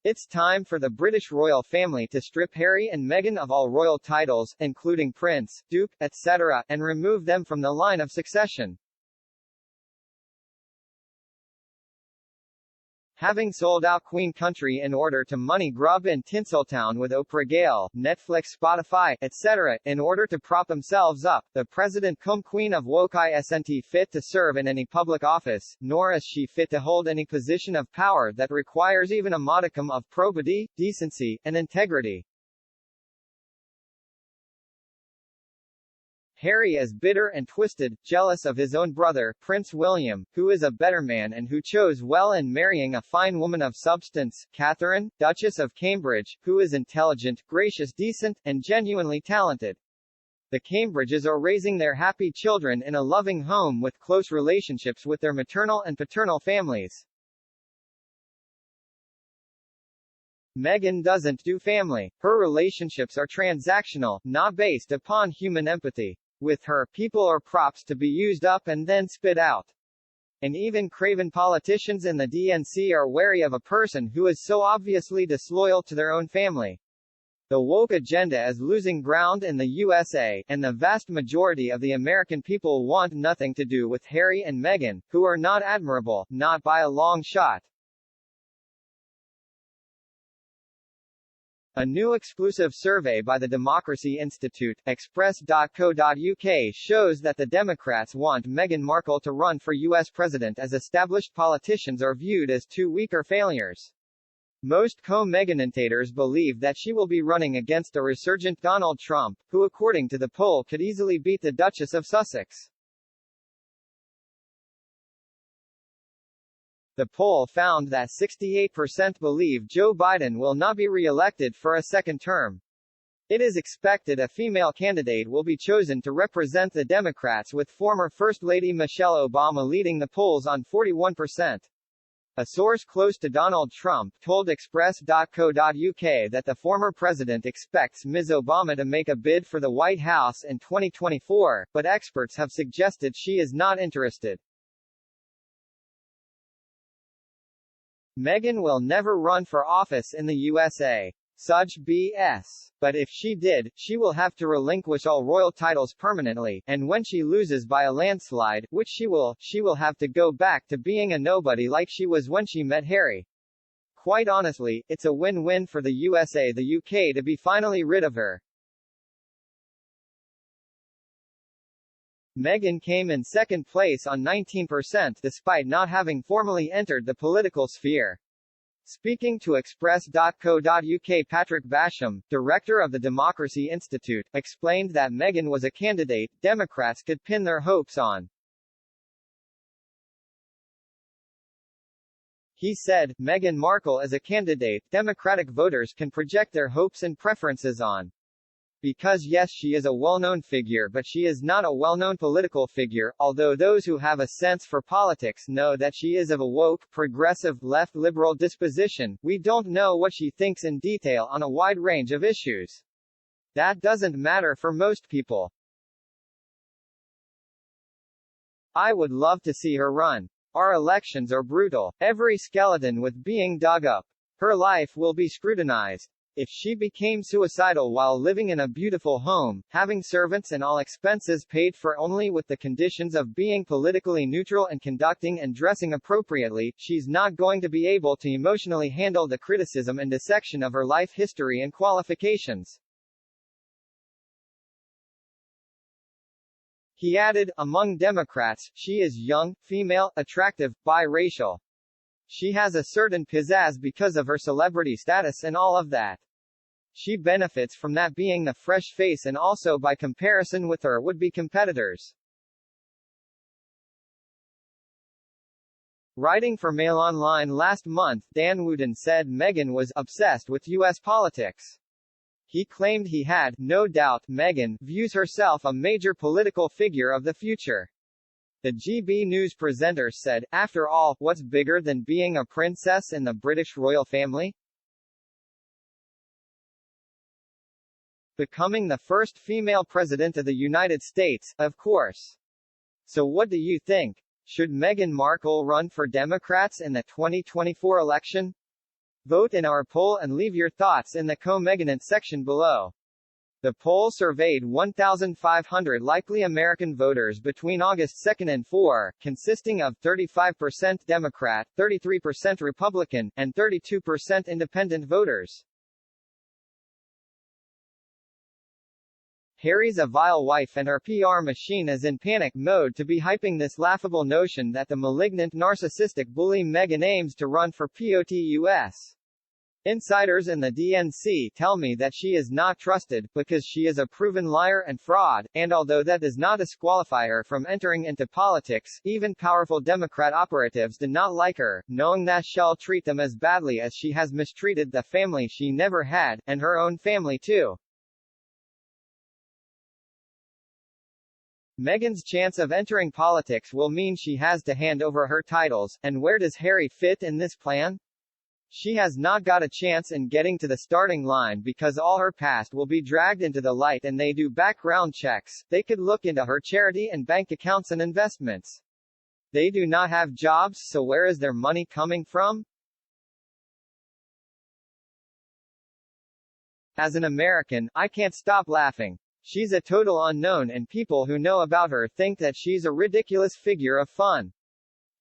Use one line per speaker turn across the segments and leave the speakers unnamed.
It's time for the British royal family to strip Harry and Meghan of all royal titles, including Prince, Duke, etc., and remove them from the line of succession. Having sold out Queen Country in order to money grub in Tinseltown with Oprah Gale, Netflix, Spotify, etc., in order to prop themselves up, the President cum Queen of Woke isn't fit to serve in any public office, nor is she fit to hold any position of power that requires even a modicum of probity, decency, and integrity. Harry is bitter and twisted, jealous of his own brother, Prince William, who is a better man and who chose well in marrying a fine woman of substance, Catherine, Duchess of Cambridge, who is intelligent, gracious, decent, and genuinely talented. The Cambridges are raising their happy children in a loving home with close relationships with their maternal and paternal families. Meghan doesn't do family. Her relationships are transactional, not based upon human empathy. With her, people are props to be used up and then spit out. And even craven politicians in the DNC are wary of a person who is so obviously disloyal to their own family. The woke agenda is losing ground in the USA, and the vast majority of the American people want nothing to do with Harry and Meghan, who are not admirable, not by a long shot. A new exclusive survey by the Democracy Institute, Express.co.uk, shows that the Democrats want Meghan Markle to run for U.S. president as established politicians are viewed as too weak or failures. Most co-Meghanentators believe that she will be running against a resurgent Donald Trump, who according to the poll could easily beat the Duchess of Sussex. The poll found that 68% believe Joe Biden will not be re-elected for a second term. It is expected a female candidate will be chosen to represent the Democrats, with former First Lady Michelle Obama leading the polls on 41%. A source close to Donald Trump told Express.co.uk that the former president expects Ms. Obama to make a bid for the White House in 2024, but experts have suggested she is not interested. Meghan will never run for office in the USA. Such BS. But if she did, she will have to relinquish all royal titles permanently, and when she loses by a landslide, which she will have to go back to being a nobody like she was when she met Harry. Quite honestly, it's a win-win for the USA, the UK to be finally rid of her. Meghan came in second place on 19% despite not having formally entered the political sphere. Speaking to Express.co.uk, Patrick Basham, director of the Democracy Institute, explained that Meghan was a candidate Democrats could pin their hopes on. He said, Meghan Markle is a candidate Democratic voters can project their hopes and preferences on. Because yes, she is a well-known figure, but she is not a well-known political figure, although those who have a sense for politics know that she is of a woke, progressive, left liberal disposition. We don't know what she thinks in detail on a wide range of issues. That doesn't matter for most people. I would love to see her run. Our elections are brutal. Every skeleton with being dug up. Her life will be scrutinized. If she became suicidal while living in a beautiful home, having servants and all expenses paid for only with the conditions of being politically neutral and conducting and dressing appropriately, she's not going to be able to emotionally handle the criticism and dissection of her life history and qualifications. He added, among Democrats, she is young, female, attractive, biracial. She has a certain pizzazz because of her celebrity status and all of that. She benefits from that being the fresh face and also by comparison with her would-be competitors. Writing for Mail Online last month, Dan Wooden said Meghan was obsessed with U.S. politics. He claimed he had no doubt Meghan views herself a major political figure of the future. The GB News presenter said, after all, what's bigger than being a princess in the British royal family? Becoming the first female president of the United States, of course. So what do you think? Should Meghan Markle run for Democrats in the 2024 election? Vote in our poll and leave your thoughts in the co-Meghan section below. The poll surveyed 1,500 likely American voters between August 2 and 4, consisting of 35% Democrat, 33% Republican, and 32% independent voters. Harry's a vile wife and her PR machine is in panic mode to be hyping this laughable notion that the malignant narcissistic bully Meghan aims to run for POTUS. Insiders in the DNC tell me that she is not trusted, because she is a proven liar and fraud, and although that does not disqualify her from entering into politics, even powerful Democrat operatives do not like her, knowing that she'll treat them as badly as she has mistreated the family she never had, and her own family too. Meghan's chance of entering politics will mean she has to hand over her titles, and where does Harry fit in this plan? She has not got a chance in getting to the starting line because all her past will be dragged into the light and they do background checks. They could look into her charity and bank accounts and investments. They do not have jobs, so where is their money coming from? As an American, I can't stop laughing. She's a total unknown and people who know about her think that she's a ridiculous figure of fun.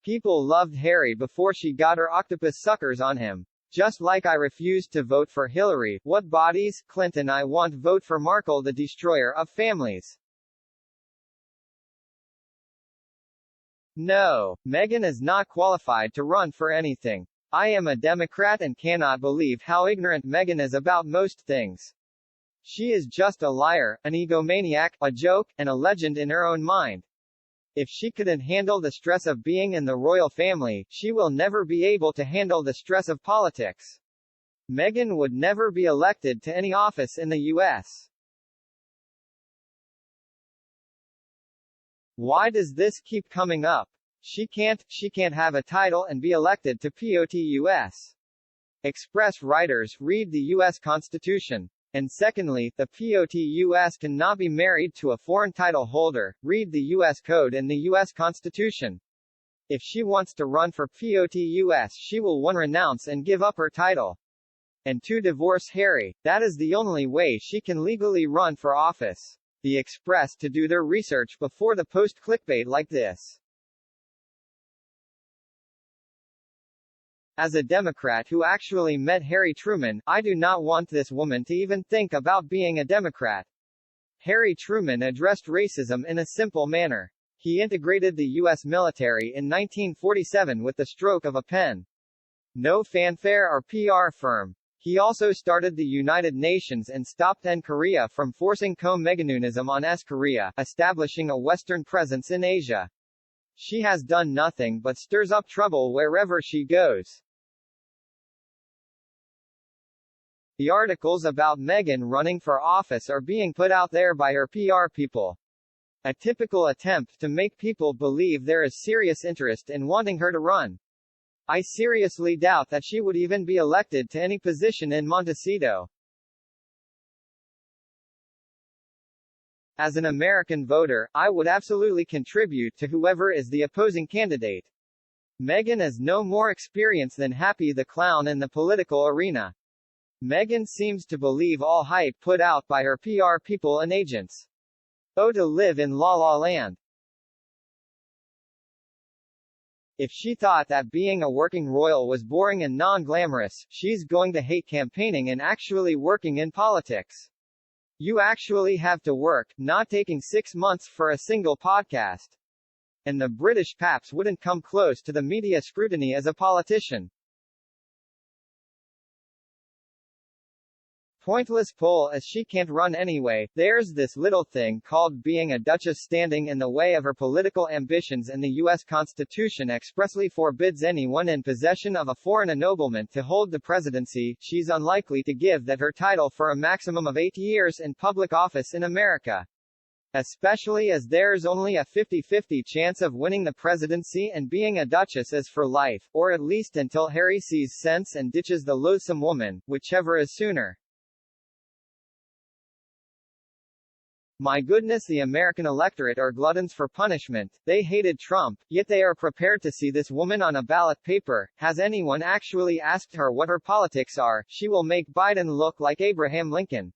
People loved Harry before she got her octopus suckers on him. Just like I refused to vote for Hillary, what bodies, Clinton I want vote for Markle the destroyer of families. No, Meghan is not qualified to run for anything. I am a Democrat and cannot believe how ignorant Meghan is about most things. She is just a liar, an egomaniac, a joke, and a legend in her own mind. If she couldn't handle the stress of being in the royal family, she will never be able to handle the stress of politics. Meghan would never be elected to any office in the U.S. Why does this keep coming up? She can't have a title and be elected to POTUS. Express writers, read the U.S. Constitution. And secondly, the POTUS cannot be married to a foreign title holder, read the U.S. Code and the U.S. Constitution. If she wants to run for POTUS she will 1. Renounce and give up her title. And 2. Divorce Harry. That is the only way she can legally run for office. The Express to do their research before the post clickbait like this. As a Democrat who actually met Harry Truman, I do not want this woman to even think about being a Democrat. Harry Truman addressed racism in a simple manner. He integrated the U.S. military in 1947 with the stroke of a pen. No fanfare or PR firm. He also started the United Nations and stopped N Korea from forcing co-Meghanunism on S Korea, establishing a Western presence in Asia. She has done nothing but stirs up trouble wherever she goes. The articles about Meghan running for office are being put out there by her PR people. A typical attempt to make people believe there is serious interest in wanting her to run. I seriously doubt that she would even be elected to any position in Montecito. As an American voter, I would absolutely contribute to whoever is the opposing candidate. Meghan is no more experienced than Happy the Clown in the political arena. Meghan seems to believe all hype put out by her PR people and agents. Oh, to live in La La Land. If she thought that being a working royal was boring and non-glamorous, she's going to hate campaigning and actually working in politics. You actually have to work, not taking 6 months for a single podcast. And the British paps wouldn't come close to the media scrutiny as a politician. Pointless poll as she can't run anyway. There's this little thing called being a duchess standing in the way of her political ambitions, and the U.S. Constitution expressly forbids anyone in possession of a foreign ennoblement to hold the presidency. She's unlikely to give that her title for a maximum of 8 years in public office in America. Especially as there's only a 50-50 chance of winning the presidency and being a duchess is for life, or at least until Harry sees sense and ditches the loathsome woman, whichever is sooner. My goodness, the American electorate are gluttons for punishment. They hated Trump, yet they are prepared to see this woman on a ballot paper. Has anyone actually asked her what her politics are? She will make Biden look like Abraham Lincoln.